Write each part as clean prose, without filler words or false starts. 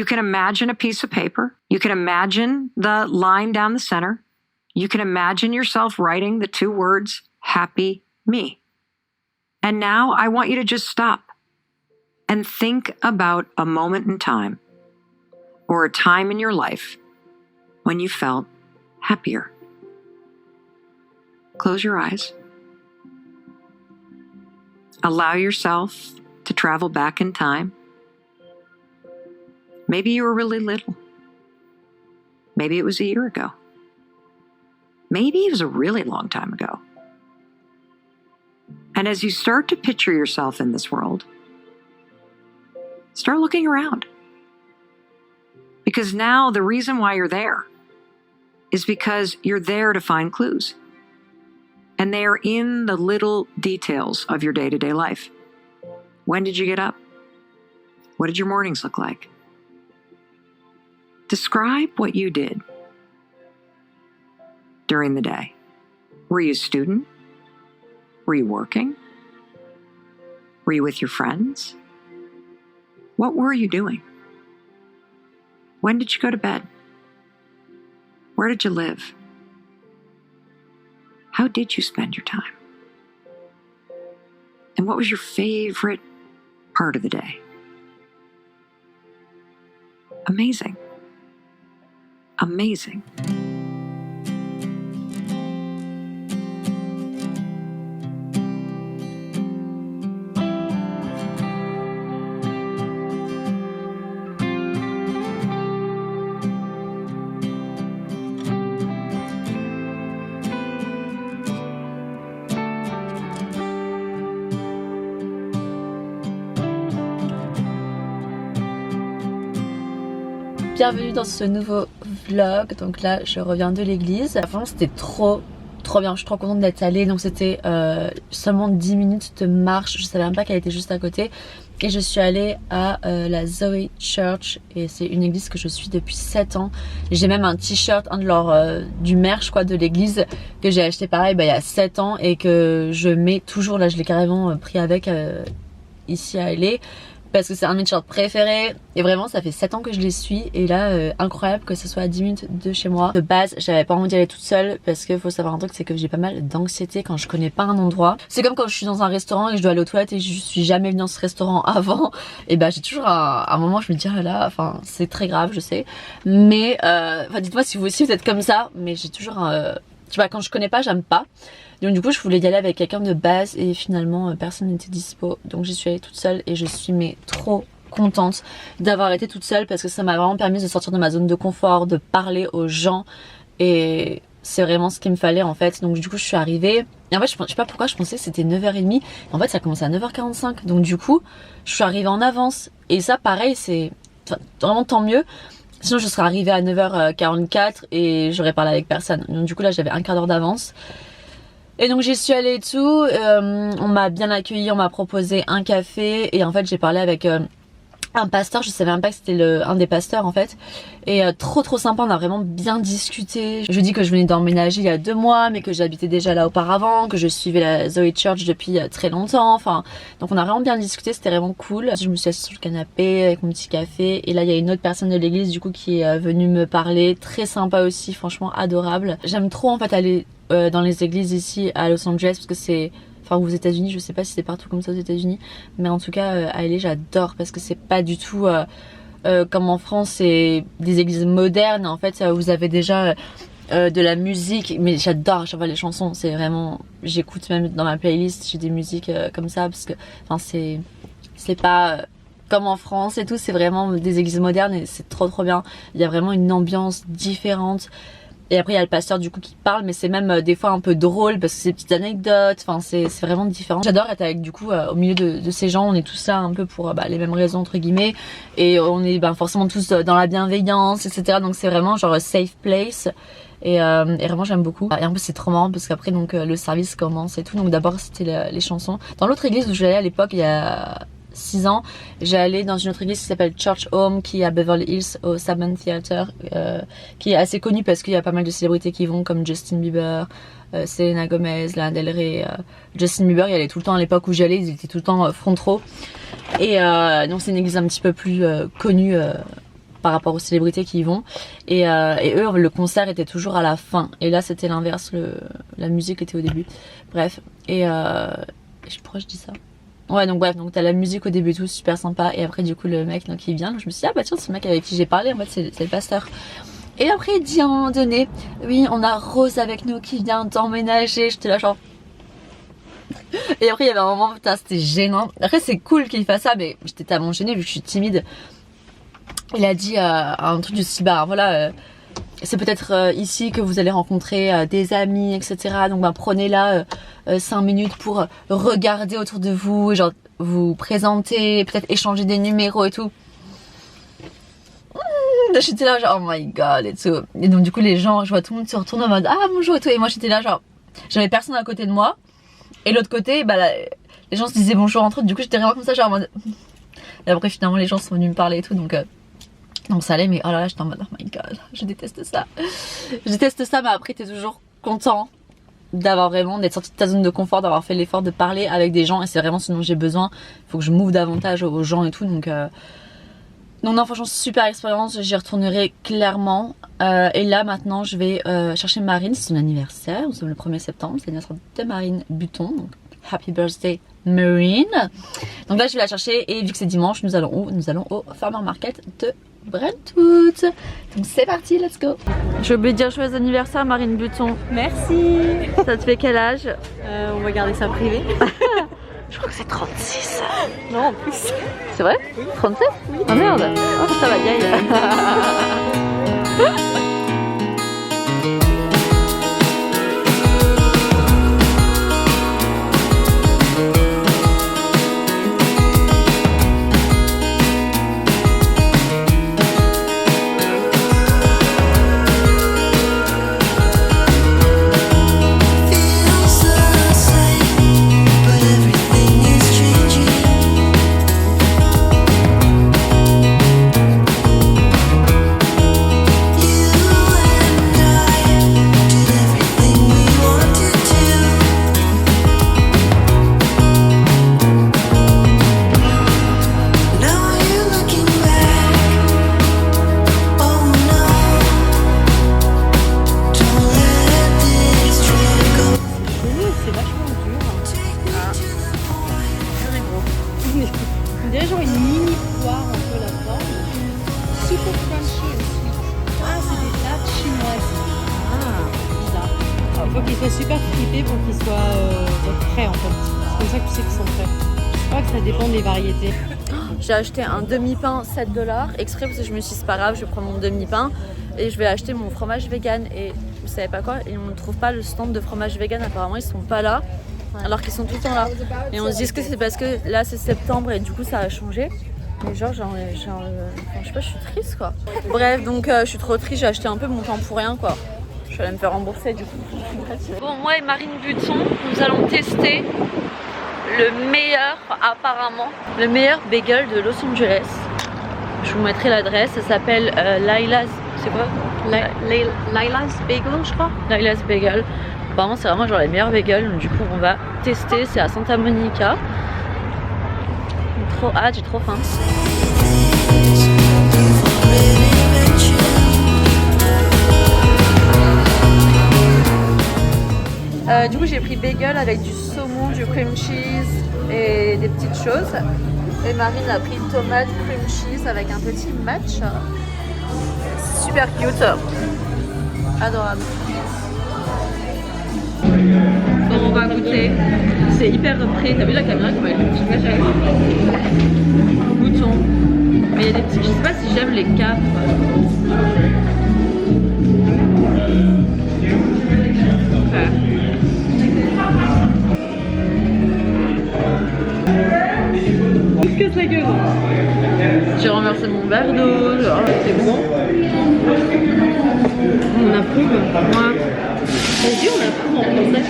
You can imagine a piece of paper. You can imagine the line down the center. You can imagine yourself writing the 2 words, happy me. And now I want you to just stop and think about a moment in time or a time in your life when you felt happier. Close your eyes. Allow yourself to travel back in time. Maybe you were really little. Maybe it was a year ago. Maybe it was a really long time ago. And as you start to picture yourself in this world, start looking around. Because now the reason why you're there is because you're there to find clues. And they are in the little details of your day-to-day life. When did you get up? What did your mornings look like? Describe what you did during the day. Were you a student? Were you working? Were you with your friends? What were you doing? When did you go to bed? Where did you live? How did you spend your time? And what was your favorite part of the day? Amazing. Amazing. Bienvenue dans ce nouveau vlog. Donc là je reviens de l'église. Vraiment c'était trop bien, je suis trop contente d'être allée. Donc c'était seulement 10 minutes de marche, je savais même pas qu'elle était juste à côté. Et je suis allée à la Zoe Church et c'est une église que je suis depuis 7 ans. J'ai même un t-shirt, un de leur du merch quoi de l'église que j'ai acheté pareil il y a 7 ans et que je mets toujours. Là je l'ai carrément pris avec ici à LA. Parce que c'est un de mes shorts préférés et vraiment ça fait 7 ans que je les suis et là incroyable que ce soit à 10 minutes de chez moi. De base j'avais pas envie d'y aller toute seule parce que faut savoir un truc, c'est que j'ai pas mal d'anxiété quand je connais pas un endroit. C'est comme quand je suis dans un restaurant et je dois aller aux toilettes et je suis jamais venue dans ce restaurant avant, et j'ai toujours un moment je me dis ah là, enfin c'est très grave je sais, mais dites-moi si vous aussi vous êtes comme ça, mais j'ai toujours tu vois, quand je connais pas j'aime pas. Donc du coup je voulais y aller avec quelqu'un de base et finalement personne n'était dispo. Donc j'y suis allée toute seule et je suis trop contente d'avoir été toute seule parce que ça m'a vraiment permis de sortir de ma zone de confort, de parler aux gens et c'est vraiment ce qu'il me fallait en fait. Donc du coup je suis arrivée et en fait je sais pas pourquoi je pensais que c'était 9h30. En fait ça a commencé à 9h45 donc du coup je suis arrivée en avance et ça pareil c'est vraiment tant mieux. Sinon je serais arrivée à 9h44 et j'aurais parlé avec personne. Donc du coup là j'avais un quart d'heure d'avance. Et donc j'y suis allée et tout, on m'a bien accueilli, on m'a proposé un café et en fait j'ai parlé avec un pasteur, je savais même pas que c'était un des pasteurs en fait. Et trop sympa, on a vraiment bien discuté. Je lui ai dit que je venais d'emménager il y a 2 mois mais que j'habitais déjà là auparavant, que je suivais la Zoe Church depuis très longtemps. Enfin, donc on a vraiment bien discuté, c'était vraiment cool. Je me suis assise sur le canapé avec mon petit café et là il y a une autre personne de l'église du coup qui est venue me parler, très sympa aussi, franchement adorable. J'aime trop en fait aller dans les églises ici à Los Angeles parce que c'est... Enfin aux États-Unis, je sais pas si c'est partout comme ça aux États-Unis, mais en tout cas à LA j'adore parce que c'est pas du tout comme en France, c'est des églises modernes. En fait vous avez déjà de la musique, mais j'adore les chansons, c'est vraiment, j'écoute même dans ma playlist, j'ai des musiques comme ça parce que enfin c'est pas comme en France et tout, c'est vraiment des églises modernes et c'est trop bien. Il y a vraiment une ambiance différente. Et après il y a le pasteur du coup qui parle, mais c'est même des fois un peu drôle parce que c'est des petites anecdotes, enfin c'est vraiment différent. J'adore être avec du coup au milieu de ces gens, on est tous là un peu pour les mêmes raisons entre guillemets. Et on est forcément tous dans la bienveillance, etc. Donc c'est vraiment genre safe place. Et vraiment j'aime beaucoup. Et en plus c'est trop marrant parce qu'après donc le service commence et tout. Donc d'abord c'était les chansons. Dans l'autre église où je suis allée à l'époque il y a 6 ans, j'allais dans une autre église qui s'appelle Church Home qui est à Beverly Hills au Saban Theater, qui est assez connue parce qu'il y a pas mal de célébrités qui vont comme Justin Bieber, Selena Gomez, Lana Del Rey. Justin Bieber il y allait tout le temps à l'époque où j'allais, ils étaient tout le temps front row. Et donc c'est une église un petit peu plus connue par rapport aux célébrités qui y vont. Et eux, le concert était toujours à la fin. Et là, c'était l'inverse, la musique était au début. Bref, pourquoi je dis ça? Ouais, donc bref, donc t'as la musique au début, tout super sympa. Et après, du coup, le mec donc, il vient. Je me suis dit, ah bah tiens, c'est le mec avec qui j'ai parlé, en fait, c'est le pasteur. Et après, il dit à un moment donné, oui, on a Rose avec nous qui vient d'emménager. J'étais là, genre. Et après, il y avait un moment, putain, c'était gênant. Après, c'est cool qu'il fasse ça, mais j'étais tellement gênée vu que je suis timide. Il a dit un truc du style, bah voilà, c'est peut-être ici que vous allez rencontrer des amis, etc. Donc, bah, prenez là 5 minutes pour regarder autour de vous, genre vous présenter, peut-être échanger des numéros et tout. J'étais là genre oh my god et tout. Et donc du coup les gens, je vois tout le monde se retourne en mode ah bonjour et tout. Et moi j'étais là genre, j'avais personne à côté de moi. Et l'autre côté, bah les gens se disaient bonjour entre eux. Du coup j'étais vraiment comme ça genre en mode. Et après finalement les gens sont venus me parler et tout. Donc ça allait, mais oh là là j'étais en mode oh my god, je déteste ça. Je déteste ça, mais après t'es toujours content d'être sorti de ta zone de confort, d'avoir fait l'effort de parler avec des gens. Et c'est vraiment ce dont j'ai besoin. Il faut que je m'ouvre davantage aux gens et tout. Donc non, franchement, super expérience, j'y retournerai clairement. Et là, maintenant, je vais chercher Marine, c'est son anniversaire, nous sommes le 1er septembre, c'est l'anniversaire de Marine Buton. Donc, happy birthday, Marine. Donc là, je vais la chercher et vu que c'est dimanche, nous allons où? Nous allons au Farmer Market de Brentwood. Donc c'est parti, let's go. J'ai oublié de dire joyeux anniversaire, Marine Buton. Merci. Ça te fait quel âge? On va garder ça privé. Je crois que c'est 36. Non, en plus. C'est vrai? Oui. 37? Oui. Ah merde. Oh, ça va vieille. Super fripé pour qu'ils soient frais en fait. C'est comme ça que tu sais qu'ils sont frais. Je crois que ça dépend des variétés. J'ai acheté un demi-pain 7$ exprès parce que je me suis dit c'est pas grave, je vais prendre mon demi-pain et je vais acheter mon fromage vegan. Et vous savez pas quoi, on ne trouve pas le stand de fromage vegan, apparemment ils sont pas là alors qu'ils sont tout le temps là. Et on se dit est-ce que c'est parce que là c'est septembre et du coup ça a changé. Mais genre, je sais pas, je suis triste quoi. Bref, donc je suis trop triste, j'ai acheté un peu mon temps pour rien quoi. Je vais aller me faire rembourser du coup. Bon, moi et Marine Buton, nous allons tester le meilleur, apparemment, le meilleur bagel de Los Angeles. Je vous mettrai l'adresse, ça s'appelle Laila's, c'est quoi? Laila's Bagel, je crois. Laila's Bagel. Apparemment, c'est vraiment genre les meilleurs bagels. Donc, du coup, on va tester. C'est à Santa Monica. Trop hâte, j'ai trop faim. Du coup j'ai pris bagel avec du saumon, du cream cheese et des petites choses. Et Marine a pris tomate cream cheese avec un petit match. Super cute. Adorable. Bon, on va goûter. C'est hyper prêt. T'as vu la caméra comme elle est petite vache avec bouton. Mais il y a des petits. Je sais pas si j'aime les capres. Casse la gueule. J'ai renversé mon verre d'eau, genre c'est bon. On approuve. Ouais. On dit on approuve en français.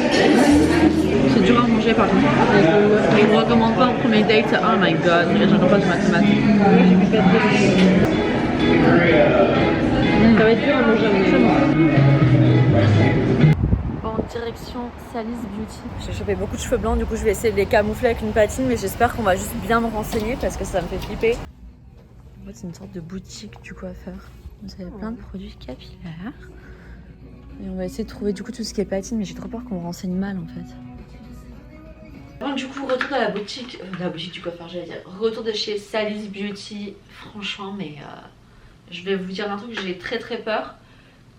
C'est dur à manger par contre. Je ne recommande pas en premier date. Oh my god, j'adore pas de tomate. Ça va être dur à manger à mon Bon, direction Sally's Beauty. J'ai chopé beaucoup de cheveux blancs, du coup je vais essayer de les camoufler avec une patine, mais j'espère qu'on va juste bien me renseigner parce que ça me fait flipper. fait c'est une sorte de boutique du coiffeur. Vous avez plein de produits capillaires. Et on va essayer de trouver du coup tout ce qui est patine, mais j'ai trop peur qu'on me renseigne mal en fait. Donc du coup retour à la boutique du coiffeur, j'allais dire. Retour de chez Sally's Beauty. Franchement mais je vais vous dire un truc, j'ai très peur.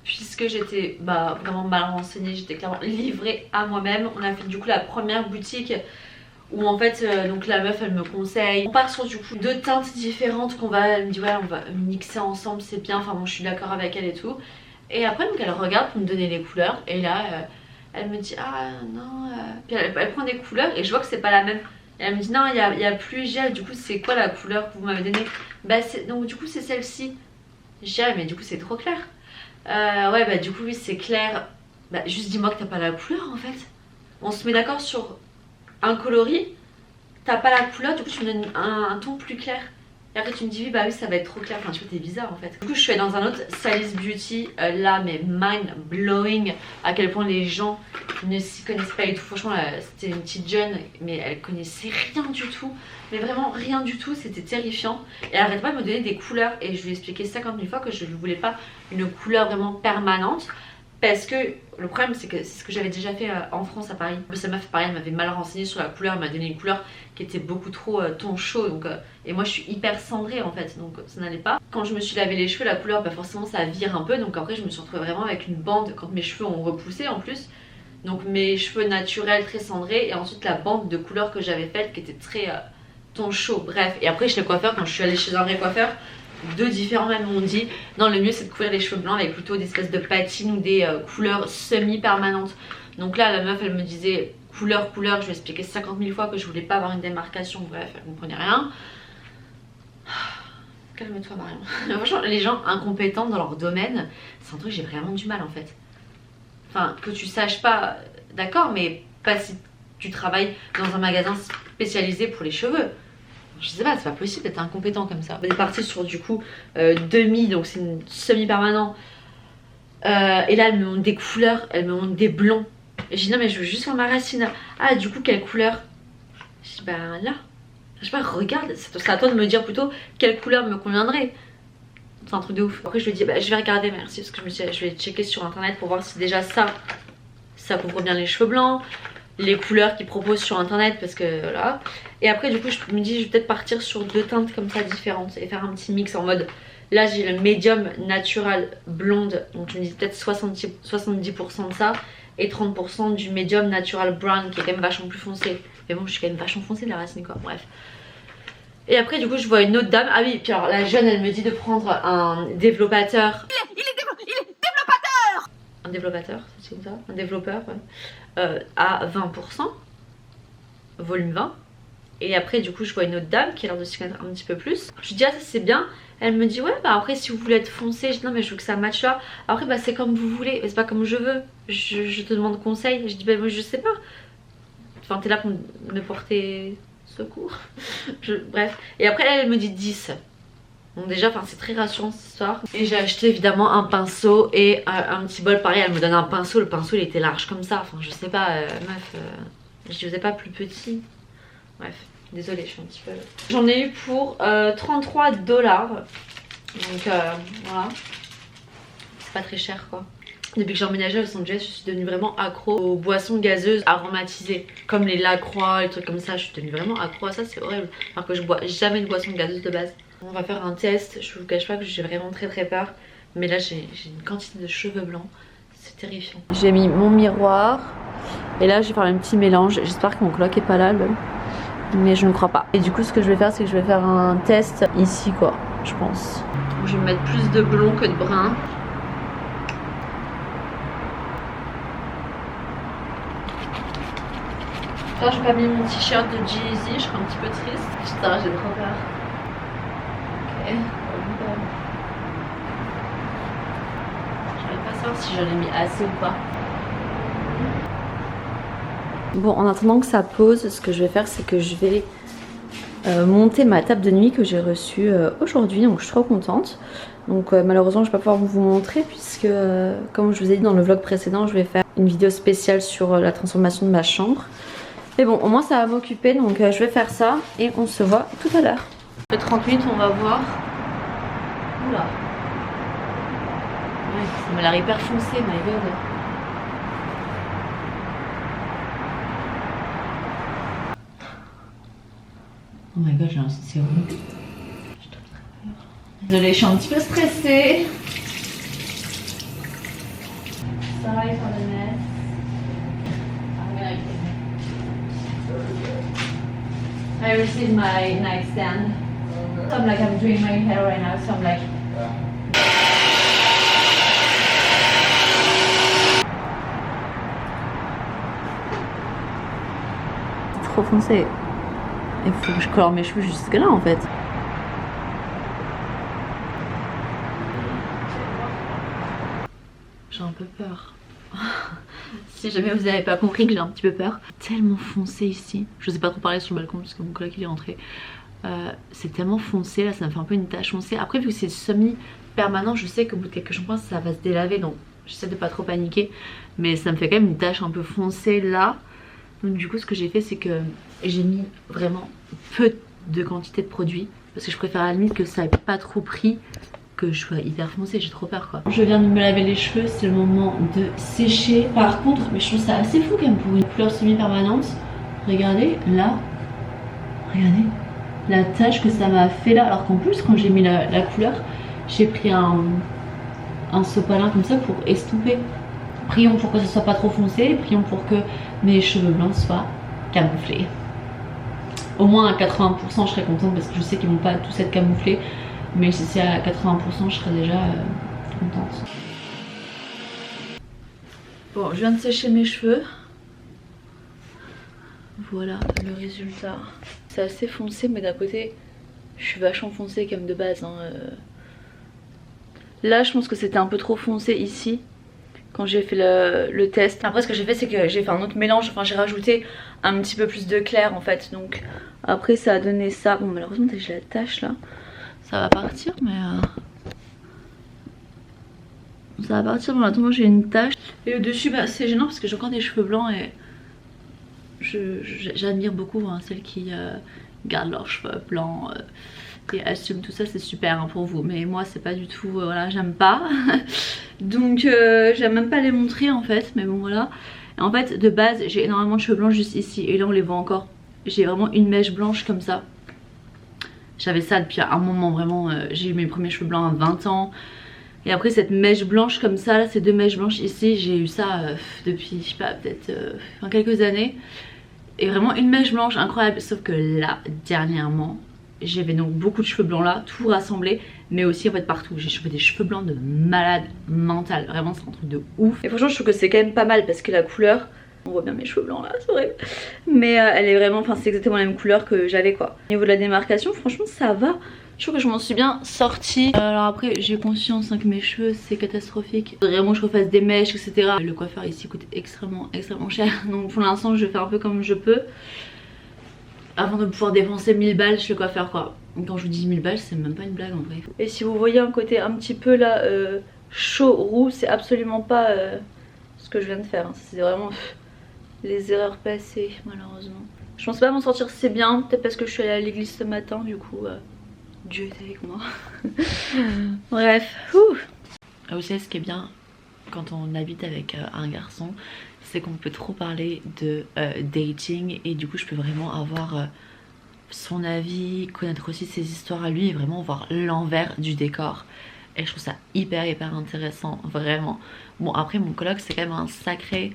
Puisque j'étais vraiment mal renseignée, j'étais clairement livrée à moi-même. On a fait du coup la première boutique où en fait donc la meuf elle me conseille. On part sur du coup 2 teintes différentes elle me dit ouais on va mixer ensemble c'est bien. Enfin bon je suis d'accord avec elle et tout. Et après donc elle regarde pour me donner les couleurs et là elle me dit ah non puis elle prend des couleurs et je vois que c'est pas la même. Et elle me dit non il y a plus gel. Du coup c'est quoi la couleur que vous m'avez donnée? Donc du coup c'est celle-ci. Je dis ah mais du coup c'est trop clair. Ouais du coup oui c'est clair. Juste dis-moi que t'as pas la couleur en fait. On se met d'accord sur un coloris, t'as pas la couleur, du coup tu me donnes un ton plus clair. Et après tu me dis oui ça va être trop clair, enfin tu vois t'es bizarre en fait. Du coup je suis allée dans un autre Sally's Beauty, là mais mind blowing à quel point les gens ne s'y connaissent pas et tout. Franchement c'était une petite jeune mais elle connaissait rien du tout, mais vraiment rien du tout, c'était terrifiant. Et elle arrête pas de me donner des couleurs et je lui ai expliqué 50 000 fois que je ne voulais pas une couleur vraiment permanente. Parce que le problème c'est que c'est ce que j'avais déjà fait en France à Paris. Ça m'a fait pareil, elle m'avait mal renseigné sur la couleur, elle m'a donné une couleur qui était beaucoup trop ton chaud donc, et moi je suis hyper cendrée en fait donc ça n'allait pas. Quand je me suis lavé les cheveux la couleur forcément ça vire un peu donc après je me suis retrouvée vraiment avec une bande quand mes cheveux ont repoussé en plus. Donc mes cheveux naturels très cendrés et ensuite la bande de couleur que j'avais faite qui était très ton chaud bref. Et après chez le coiffeur quand je suis allée chez un vrai coiffeur, 2 différents même m'ont dit non le mieux c'est de couvrir les cheveux blancs avec plutôt des espèces de patines ou des couleurs semi-permanentes. Donc là la meuf elle me disait couleur, je lui ai expliqué 50 000 fois que je voulais pas avoir une démarcation, bref elle comprenait rien. Calme-toi Marion. Franchement les gens incompétents dans leur domaine c'est un truc j'ai vraiment du mal en fait. Enfin que tu saches pas d'accord mais pas si tu travailles dans un magasin spécialisé pour les cheveux. Je sais pas, c'est pas possible d'être incompétent comme ça. On est parti sur du coup demi, donc c'est une semi-permanent. Et là elle me montre des couleurs, elle me montre des blonds. Et je dis non mais je veux juste faire ma racine. Ah du coup quelle couleur? Je dis là. Je sais pas, regarde, c'est à toi de me dire plutôt quelle couleur me conviendrait. C'est un truc de ouf. Après je lui dis je vais regarder merci parce que je me suis dit, je vais checker sur internet pour voir si déjà ça couvre bien les cheveux blancs. Les couleurs qu'ils proposent sur internet parce que voilà. Et après du coup je me dis je vais peut-être partir sur 2 teintes comme ça différentes et faire un petit mix en mode là j'ai le médium natural blonde donc je me dis peut-être 70% de ça et 30% du médium natural brown qui est quand même vachement plus foncé. Mais bon je suis quand même vachement foncée de la racine quoi, bref. Et après du coup je vois une autre dame, ah oui puis alors la jeune elle me dit de prendre un développateur. Il est développateur. Un développateur, c'est comme ça, un développeur ouais. À 20%, volume 20. Et après du coup je vois une autre dame qui a l'air de s'y connaître un petit peu plus. Je lui dis ah ça c'est bien. Elle me dit ouais après si vous voulez être foncé, je dis non mais je veux que ça matche là. Après c'est comme vous voulez, c'est pas comme je veux. Je te demande conseil. Je dis moi je sais pas. Enfin t'es là pour me porter secours. Bref. Et après elle me dit 10. Donc déjà c'est très rassurant cette histoire. Et j'ai acheté évidemment un pinceau et un petit bol pareil. Elle me donne un pinceau, le pinceau il était large comme ça. Enfin je sais pas meuf, je faisais pas plus petit. Bref, désolée je suis un petit peu... J'en ai eu pour 33 $. Donc voilà. C'est pas très cher quoi. Depuis que j'ai emménagé à Los Angeles, je suis devenue vraiment accro aux boissons gazeuses aromatisées. Comme les Lacroix, les trucs comme ça. Je suis devenue vraiment accro à ça, c'est horrible. Alors que je bois jamais de boisson gazeuse de base. On va faire un test, je vous cache pas que j'ai vraiment très peur. Mais là j'ai une quantité de cheveux blancs, c'est terrifiant. J'ai mis mon miroir et là je vais faire un petit mélange. J'espère que mon coloc est pas là mais je ne crois pas. Et du coup ce que je vais faire c'est que je vais faire un test ici quoi, je pense. Je vais mettre plus de blond que de brun. Là j'ai pas mis mon t-shirt de Jeezy, je serais un petit peu triste. Putain j'ai trop peur. Ok. J'arrive pas à savoir si j'en ai mis assez ou pas. Bon en attendant que ça pose, ce que je vais faire c'est que je vais monter ma table de nuit que j'ai reçue aujourd'hui, donc je suis trop contente. Donc malheureusement je vais pas pouvoir vous montrer puisque comme je vous ai dit dans le vlog précédent, je vais faire une vidéo spéciale sur la transformation de ma chambre. Mais bon au moins ça va m'occuper donc je vais faire ça et on se voit tout à l'heure. 30 minutes on va voir Oula. Ouais, ça m'a l'air hyper foncé, my god. Oh my god, j'ai un sérum. Désolée, je suis un petit peu stressée. Sorry for the mess. I'm gonna I received my nightstand. So I'm doing my hair right now, so I'm like. C'est trop foncé. Il faut que je colore mes cheveux jusque là en fait. J'ai un peu peur. Si jamais vous n'avez pas compris que j'ai un petit peu peur. Tellement foncé ici. Je sais pas trop parler sur le balcon parce que mon collègue il est rentré. C'est tellement foncé là, ça me fait un peu une tache foncée. Après vu que c'est semi-permanent, je sais qu'au bout de quelques shampoings ça va se délaver. Donc j'essaie de pas trop paniquer. Mais ça me fait quand même une tache un peu foncée là. Donc du coup ce que j'ai fait c'est que j'ai mis vraiment peu de quantité de produit. Parce que je préfère à la limite que ça ait pas trop pris, que je sois hyper foncée, j'ai trop peur quoi. Je viens de me laver les cheveux, c'est le moment de sécher. Par contre, mais je trouve ça assez fou quand même pour une couleur semi-permanente. Regardez, là, regardez la tache que ça m'a fait là. Alors qu'en plus, quand j'ai mis la couleur, j'ai pris un sopalin comme ça pour estomper. Prions pour que ce soit pas trop foncé, prions pour que mes cheveux blancs soient camouflés. Au moins à 80%, je serais contente parce que je sais qu'ils vont pas tous être camouflés. Mais si c'est à 80%, je serais déjà contente. Bon, je viens de sécher mes cheveux. Voilà le résultat. C'est assez foncé, mais d'un côté, je suis vachement foncée comme de base. Hein. Là, je pense que c'était un peu trop foncé ici, quand j'ai fait le test. Après, ce que j'ai fait, c'est que j'ai fait un autre mélange. Enfin, j'ai rajouté un petit peu plus de clair, en fait. Donc, après, ça a donné ça. Bon, malheureusement, j'ai la tache, là. Ça va partir, mais ça va partir. Bon, attends, moi j'ai une tache. Et au-dessus, bah, c'est gênant parce que j'ai encore des cheveux blancs et j'admire beaucoup hein, celles qui gardent leurs cheveux blancs et assument tout ça. C'est super hein, pour vous. Mais moi, c'est pas du tout. Voilà, j'aime pas. Donc, j'aime même pas les montrer en fait. Mais bon, voilà. Et en fait, de base, j'ai énormément de cheveux blancs juste ici. Et là, on les voit encore. J'ai vraiment une mèche blanche comme ça. J'avais ça depuis un moment vraiment, j'ai eu mes premiers cheveux blancs à 20 ans. Et après cette mèche blanche comme ça, là, ces deux mèches blanches ici, j'ai eu ça depuis, je sais pas, peut-être quelques années. Et vraiment une mèche blanche incroyable, sauf que là, dernièrement, j'avais donc beaucoup de cheveux blancs là, tout rassemblé. Mais aussi en fait partout, j'ai chopé des cheveux blancs de malade mental, vraiment c'est un truc de ouf. Et franchement je trouve que c'est quand même pas mal parce que la couleur... On voit bien mes cheveux blancs là, c'est vrai. Mais elle est vraiment, enfin c'est exactement la même couleur que j'avais quoi. Au niveau de la démarcation, franchement ça va. Je trouve que je m'en suis bien sortie. Alors après j'ai conscience hein, que mes cheveux c'est catastrophique. Vraiment je refasse des mèches etc. Le coiffeur ici coûte extrêmement cher. Donc pour l'instant je fais un peu comme je peux. Avant de pouvoir dépenser 1000 balles chez le coiffeur quoi. Quand je vous dis 1000 balles c'est même pas une blague en vrai. Et si vous voyez un côté un petit peu là chaud, roux, c'est absolument pas ce que je viens de faire. Hein. C'est vraiment... les erreurs passées malheureusement. Je pense pas m'en sortir si bien, peut-être parce que je suis allée à l'église ce matin du coup Dieu est avec moi. Bref. Vous savez ce qui est bien quand on habite avec un garçon, c'est qu'on peut trop parler de dating et du coup je peux vraiment avoir son avis, connaître aussi ses histoires à lui et vraiment voir l'envers du décor. Et je trouve ça hyper intéressant, vraiment. Bon après mon coloc c'est quand même un sacré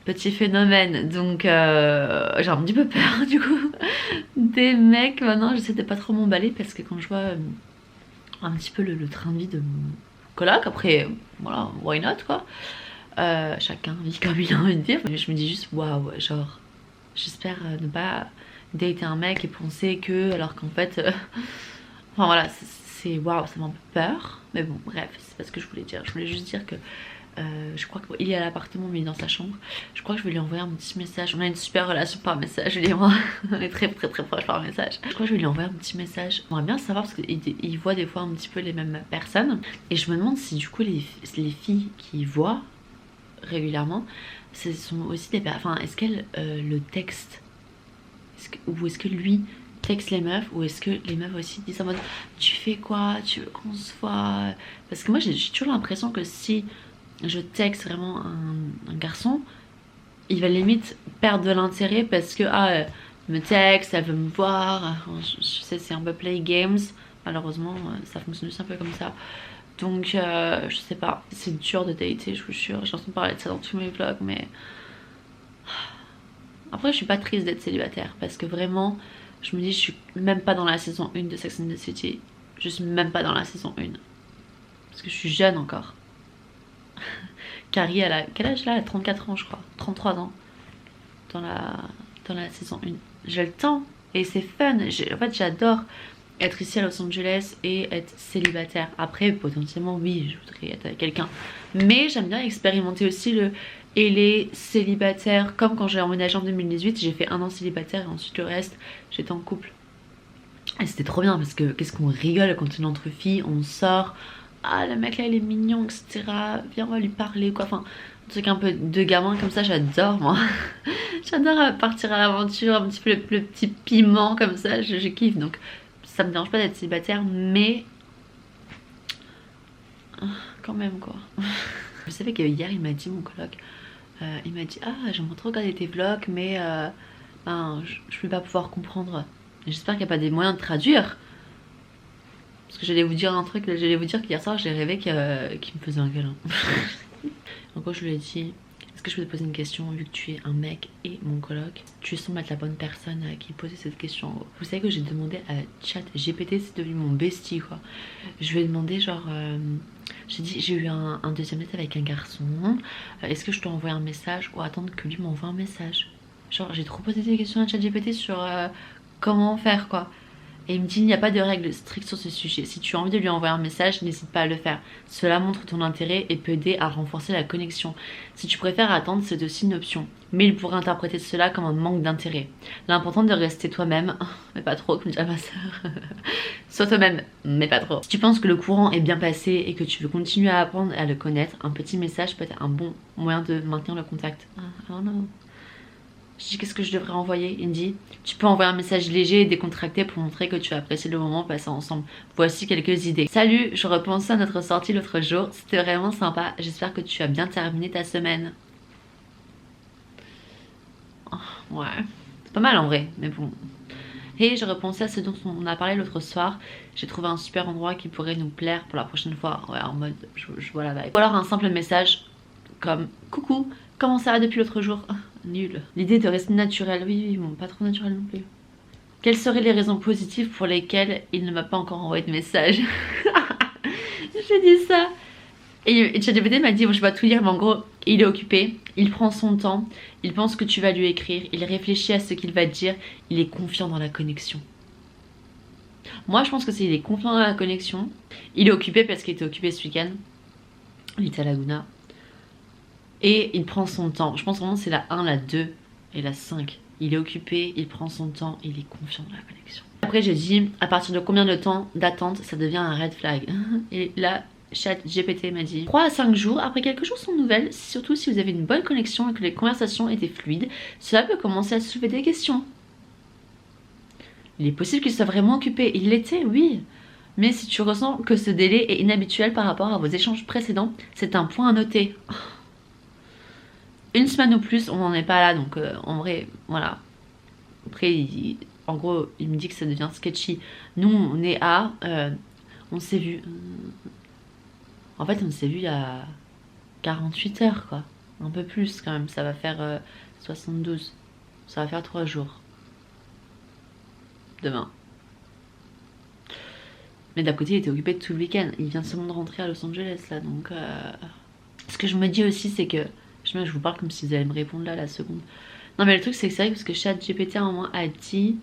petit phénomène, donc j'ai un petit peu peur du coup des mecs. Maintenant j'essaie de pas trop m'emballer parce que quand je vois un petit peu le train de vie de mon coloc, après voilà, why not quoi, chacun vit comme il a envie de vivre. Je me dis juste waouh, genre j'espère ne pas dater un mec et penser que, alors qu'en fait enfin voilà, c'est waouh, ça m'a un peu peur. Mais bon bref, c'est pas ce que je voulais dire. Je voulais juste dire que je crois qu'il est à l'appartement mais il est dans sa chambre. Je crois que je vais lui envoyer un petit message. On a une super relation par message, lui et moi. On est très proches par message. Je crois que je vais lui envoyer un petit message. J'aimerais bien savoir parce qu'il voit des fois un petit peu les mêmes personnes. Et je me demande si du coup les filles qui voient régulièrement, ce sont aussi des personnes... Enfin est-ce qu'elles le textent ou est-ce que lui texte les meufs ou est-ce que les meufs aussi disent en mode tu fais quoi, tu veux qu'on se voit? Parce que moi j'ai toujours l'impression que si je texte vraiment un garçon, il va limite perdre de l'intérêt parce que il me texte, elle veut me voir, je sais c'est un peu play games, malheureusement ça fonctionne juste un peu comme ça. Donc je sais pas, c'est dur de dater, je vous jure, j'ai entendu parler de ça dans tous mes vlogs, mais après je suis pas triste d'être célibataire parce que vraiment je me dis je suis même pas dans la saison 1 de Sex and the City, je suis même pas dans la saison 1 parce que je suis jeune encore. Carrie elle a quel âge là? Elle a 34 ans je crois, 33 ans dans la saison 1. J'ai le temps et c'est fun, en fait j'adore être ici à Los Angeles et être célibataire. Après potentiellement oui je voudrais être avec quelqu'un, mais j'aime bien expérimenter aussi et les célibataires, comme quand j'ai emménagé en 2018, j'ai fait 1 an célibataire et ensuite le reste j'étais en couple. Et c'était trop bien parce que qu'est-ce qu'on rigole quand on est entre filles, on sort, ah le mec là il est mignon etc, viens on va lui parler quoi, enfin un truc un peu de gamin comme ça, j'adore moi. J'adore partir à l'aventure, un petit peu le petit piment comme ça, je kiffe, donc ça me dérange pas d'être célibataire, mais quand même quoi. Vous savez que hier il m'a dit, mon coloc, il m'a dit j'aimerais trop regarder tes vlogs mais je vais pas pouvoir comprendre. J'espère qu'il n'y a pas des moyens de traduire. Parce que j'allais vous dire un truc, j'allais vous dire qu'hier soir j'ai rêvé qu'il me faisait un câlin. Donc moi je lui ai dit, est-ce que je peux te poser une question vu que tu es un mec et mon coloc? Tu sembles être la bonne personne à qui poser cette question. Vous savez que j'ai demandé à ChatGPT, c'est devenu mon bestie quoi. Je lui ai demandé genre, j'ai dit j'ai eu un deuxième date avec un garçon, est-ce que je dois envoyer un message ou attendre que lui m'envoie un message? Genre j'ai trop posé des questions à ChatGPT sur comment faire quoi. Et il me dit il n'y a pas de règle stricte sur ce sujet. Si tu as envie de lui envoyer un message, n'hésite pas à le faire. Cela montre ton intérêt et peut aider à renforcer la connexion. Si tu préfères attendre, c'est aussi une option. Mais il pourrait interpréter cela comme un manque d'intérêt. L'important est de rester toi-même, mais pas trop, comme dirait ma soeur. Sois toi-même, mais pas trop. Si tu penses que le courant est bien passé et que tu veux continuer à apprendre et à le connaître, un petit message peut être un bon moyen de maintenir le contact. Alors non. Je dis qu'est-ce que je devrais envoyer? Il me dit tu peux envoyer un message léger et décontracté pour montrer que tu as apprécié le moment passé ensemble. Voici quelques idées. Salut, je repensais à notre sortie l'autre jour, c'était vraiment sympa, j'espère que tu as bien terminé ta semaine. Oh, ouais, c'est pas mal en vrai, mais bon. Et je repensais à ce dont on a parlé l'autre soir, j'ai trouvé un super endroit qui pourrait nous plaire pour la prochaine fois. Ouais, en mode je vois la vibe. Ou alors un simple message comme coucou, comment ça va depuis l'autre jour? Nul. L'idée de rester naturel, oui, bon, pas trop naturel non plus. Quelles seraient les raisons positives pour lesquelles il ne m'a pas encore envoyé de message? J'ai dit ça. Et ChatGPT m'a dit, bon, je vais pas tout lire, mais en gros, il est occupé, il prend son temps, il pense que tu vas lui écrire, il réfléchit à ce qu'il va te dire, il est confiant dans la connexion. Moi, je pense que c'est il est confiant dans la connexion. Il est occupé parce qu'il était occupé ce week-end. Il était à Laguna. Et il prend son temps. Je pense vraiment c'est la 1, la 2 et la 5. Il est occupé, il prend son temps, il est confiant dans la connexion. Après j'ai dit à partir de combien de temps d'attente ça devient un red flag. Et là ChatGPT m'a dit 3 à 5 jours après quelques jours sans nouvelles, surtout si vous avez une bonne connexion et que les conversations étaient fluides, cela peut commencer à soulever des questions. Il est possible qu'il soit vraiment occupé. Il l'était, oui. Mais si tu ressens que ce délai est inhabituel par rapport à vos échanges précédents, c'est un point à noter. 1 semaine ou plus, on n'en est pas là, donc en vrai, voilà. Après, en gros, il me dit que ça devient sketchy. Nous, on est à... on s'est vu... En fait, on s'est vu il y a 48 heures, quoi. Un peu plus, quand même. Ça va faire 72. Ça va faire 3 jours. Demain. Mais d'un côté, il était occupé tout le week-end. Il vient seulement de rentrer à Los Angeles, là, donc... Ce que je me dis aussi, c'est que... Je vous parle comme si vous allez me répondre là la seconde. Non mais le truc c'est que c'est vrai parce que ChatGPT à un moment a dit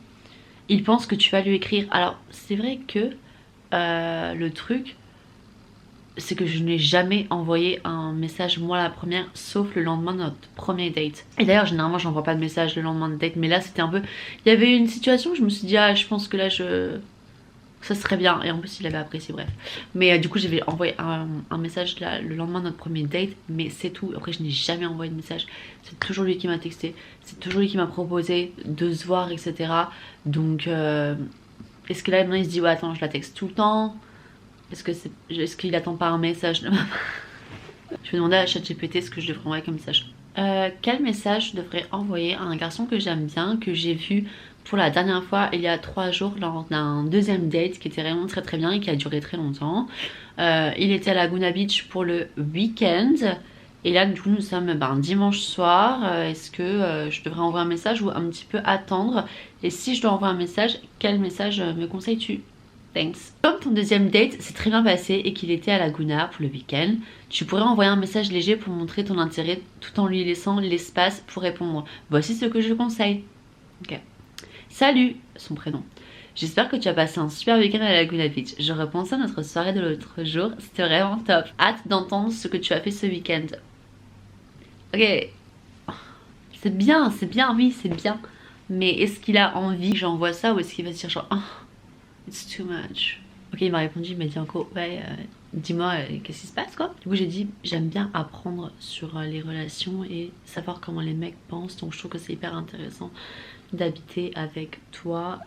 il pense que tu vas lui écrire. Alors c'est vrai que le truc c'est que je n'ai jamais envoyé un message moi la première sauf le lendemain de notre premier date. Et d'ailleurs généralement j'envoie pas de message le lendemain de date, mais là c'était un peu... Il y avait une situation où je me suis dit je pense que là je ça serait bien. Et en plus il avait apprécié, bref. Mais du coup j'avais envoyé un message là, le lendemain de notre premier date, mais c'est tout. Après je n'ai jamais envoyé de message, c'est toujours lui qui m'a texté, c'est toujours lui qui m'a proposé de se voir, etc. Donc est-ce que là maintenant il se dit ouais attends je la texte tout le temps, est-ce qu'il attend pas un message de ma part? Je vais demander à ChatGPT ce que je devrais envoyer comme message. Quel message je devrais envoyer à un garçon que j'aime bien, que j'ai vu pour la dernière fois il y a 3 jours lors d'un deuxième date qui était vraiment très très bien et qui a duré très longtemps. Il était à Laguna Beach pour le week-end et là du coup nous sommes dimanche soir. Est-ce que je devrais envoyer un message ou un petit peu attendre? Et si je dois envoyer un message, quel message me conseilles-tu? Thanks. Comme ton deuxième date s'est très bien passé et qu'il était à Laguna pour le week-end, tu pourrais envoyer un message léger pour montrer ton intérêt tout en lui laissant l'espace pour répondre. Voici ce que je conseille. Ok. Salut, son prénom. J'espère que tu as passé un super week-end à Laguna Beach. Je repense à notre soirée de l'autre jour, c'était vraiment top. Hâte d'entendre ce que tu as fait ce week-end. Ok. C'est bien, oui, c'est bien. Mais est-ce qu'il a envie que j'envoie ça ou est-ce qu'il va se dire genre... Oh, it's too much. Ok, il m'a répondu, il m'a dit encore, ouais, dis-moi qu'est-ce qui se passe quoi. Du coup j'ai dit, j'aime bien apprendre sur les relations et savoir comment les mecs pensent, donc je trouve que c'est hyper intéressant d'habiter avec toi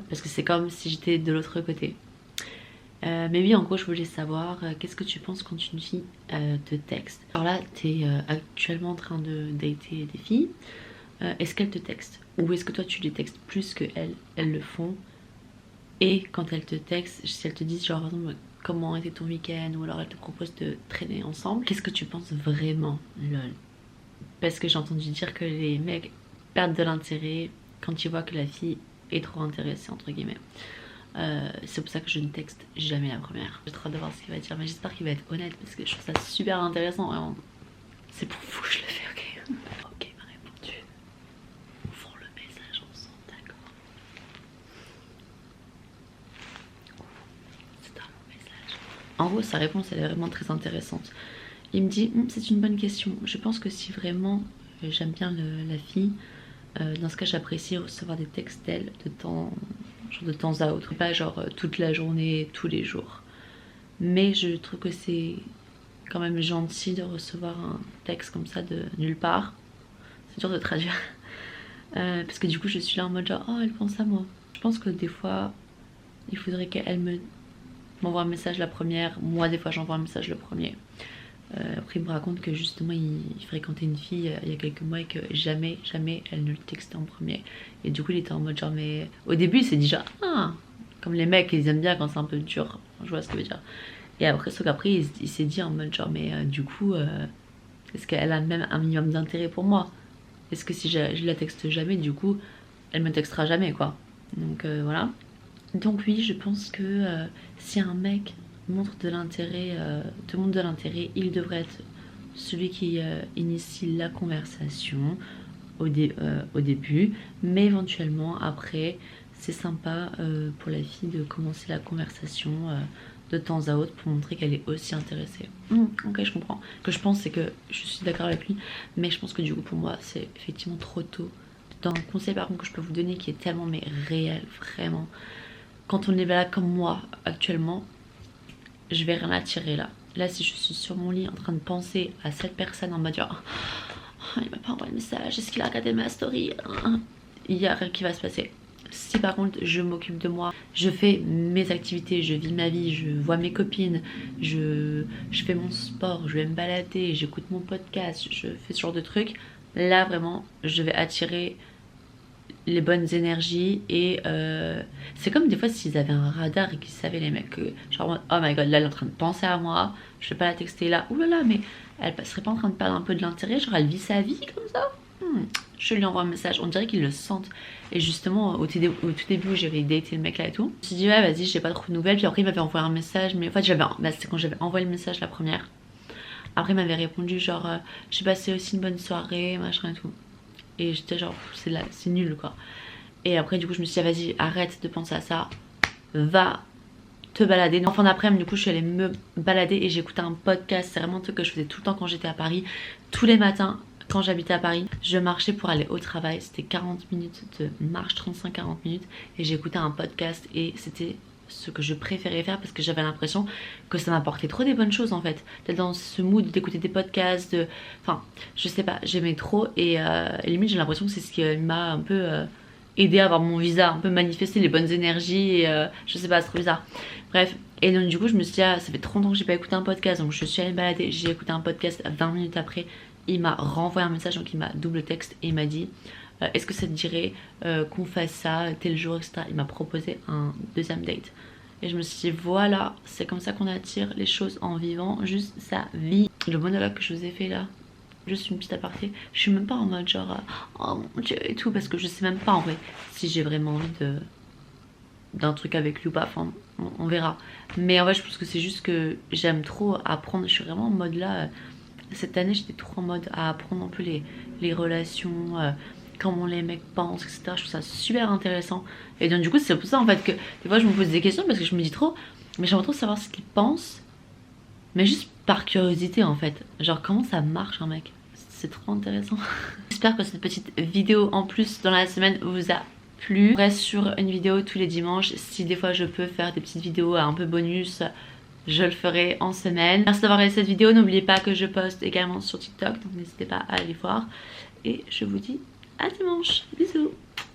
parce que c'est comme si j'étais de l'autre côté. Mais oui, en gros je voulais savoir qu'est-ce que tu penses quand une fille te texte. Alors là t'es actuellement en train de dater des filles, est-ce qu'elles te textent ou est-ce que toi tu les textes plus que elles le font? Et quand elle te texte, si elle te dit genre par exemple comment était ton week-end ou alors elle te propose de traîner ensemble, qu'est-ce que tu penses vraiment, lol? Parce que j'ai entendu dire que les mecs perdent de l'intérêt quand ils voient que la fille est trop intéressée entre guillemets. C'est pour ça que je ne texte jamais la première. J'ai trop hâte de voir ce qu'il va dire, mais j'espère qu'il va être honnête parce que je trouve ça super intéressant vraiment. C'est pour vous que je le fais, ok? Ok, il m'a répondu. Ouvrons le message ensemble, d'accord? En gros, sa réponse, elle est vraiment très intéressante. Il me dit, c'est une bonne question. Je pense que si vraiment j'aime bien la fille, dans ce cas, j'apprécie recevoir des textes d'elle de temps à autre. Pas genre toute la journée, tous les jours. Mais je trouve que c'est quand même gentil de recevoir un texte comme ça de nulle part. C'est dur de traduire. Parce que du coup, je suis là en mode genre, oh, elle pense à moi. Je pense que des fois, il faudrait qu'elle m'envoie un message la première, moi des fois j'envoie un message le premier. Après il me raconte que justement il fréquentait une fille il y a quelques mois et que jamais elle ne le textait en premier. Et du coup il était en mode genre mais... Au début il s'est dit genre ah, comme les mecs ils aiment bien quand c'est un peu dur, je vois ce que je veux dire. Et après sauf qu'après il s'est dit en mode genre mais du coup est-ce qu'elle a même un minimum d'intérêt pour moi? Est-ce que si je la texte jamais du coup elle me textera jamais quoi? Donc voilà. Donc oui, je pense que si un mec montre de l'intérêt, te montre de l'intérêt, il devrait être celui qui initie la conversation au début, mais éventuellement après, c'est sympa pour la fille de commencer la conversation de temps à autre pour montrer qu'elle est aussi intéressée. Ok, je comprends. Ce que je pense, c'est que je suis d'accord avec lui, mais je pense que du coup pour moi, c'est effectivement trop tôt. Dans un conseil par contre que je peux vous donner qui est tellement mais réel, vraiment. Quand on est là comme moi actuellement, je vais rien attirer là. Là si je suis sur mon lit en train de penser à cette personne en mode genre oh, il m'a pas envoyé de message, est-ce qu'il a regardé ma story? Il y a rien qui va se passer. Si par contre je m'occupe de moi, je fais mes activités, je vis ma vie, je vois mes copines, je fais mon sport, je vais me balader, j'écoute mon podcast, je fais ce genre de trucs, là vraiment je vais attirer les bonnes énergies. Et c'est comme des fois s'ils avaient un radar et qu'ils savaient les mecs que genre oh my god là elle est en train de penser à moi, je vais pas la texter là, oulala mais elle serait pas en train de perdre un peu de l'intérêt, genre elle vit sa vie comme ça. Je lui envoie un message, on dirait qu'ils le sentent. Et justement au tout début où j'avais daté le mec là et tout, je me suis dit ouais vas-y j'ai pas trop de nouvelles, puis après il m'avait envoyé un message, mais en fait c'est quand j'avais envoyé le message la première, après il m'avait répondu genre j'ai passé aussi une bonne soirée machin et tout. Et j'étais genre c'est nul quoi. Et après du coup je me suis dit vas-y arrête de penser à ça, va te balader. En fin d'après-midi du coup je suis allée me balader et j'écoutais un podcast. C'est vraiment un truc que je faisais tout le temps quand j'étais à Paris. Tous les matins quand j'habitais à Paris, je marchais pour aller au travail. C'était 40 minutes de marche, 35-40 minutes. Et j'écoutais un podcast et c'était ce que je préférais faire parce que j'avais l'impression que ça m'apportait trop des bonnes choses en fait. D'être dans ce mood d'écouter des podcasts, enfin je sais pas, j'aimais trop et limite j'ai l'impression que c'est ce qui m'a un peu aidé à avoir mon visa, un peu manifester les bonnes énergies et je sais pas, c'est trop bizarre. Bref, et donc du coup je me suis dit, ah, ça fait trop longtemps que j'ai pas écouté un podcast, donc je suis allée me balader, j'ai écouté un podcast 20 minutes après, il m'a renvoyé un message, donc il m'a double texte et il m'a dit est-ce que ça te dirait qu'on fasse ça tel jour, etc. Il m'a proposé un deuxième date. Et je me suis dit, voilà, c'est comme ça qu'on attire les choses en vivant juste sa vie. Le monologue que je vous ai fait là, juste une petite aparté, je suis même pas en mode genre, oh mon dieu et tout, parce que je sais même pas en vrai si j'ai vraiment envie d'un truc avec lui ou pas, enfin on verra. Mais en vrai je pense que c'est juste que j'aime trop apprendre, je suis vraiment en mode là, cette année j'étais trop en mode à apprendre un peu les relations, comment les mecs pensent, etc. Je trouve ça super intéressant. Et donc du coup c'est pour ça en fait que des fois je me pose des questions parce que je me dis trop, mais j'aimerais trop savoir ce qu'ils pensent, mais juste par curiosité en fait. Genre comment ça marche un mec, c'est trop intéressant. J'espère que cette petite vidéo en plus dans la semaine vous a plu. Je reste sur une vidéo tous les dimanches. Si des fois je peux faire des petites vidéos un peu bonus, je le ferai en semaine. Merci d'avoir regardé cette vidéo. N'oubliez pas que je poste également sur TikTok, donc n'hésitez pas à aller voir. Et je vous dis à dimanche. Bisous.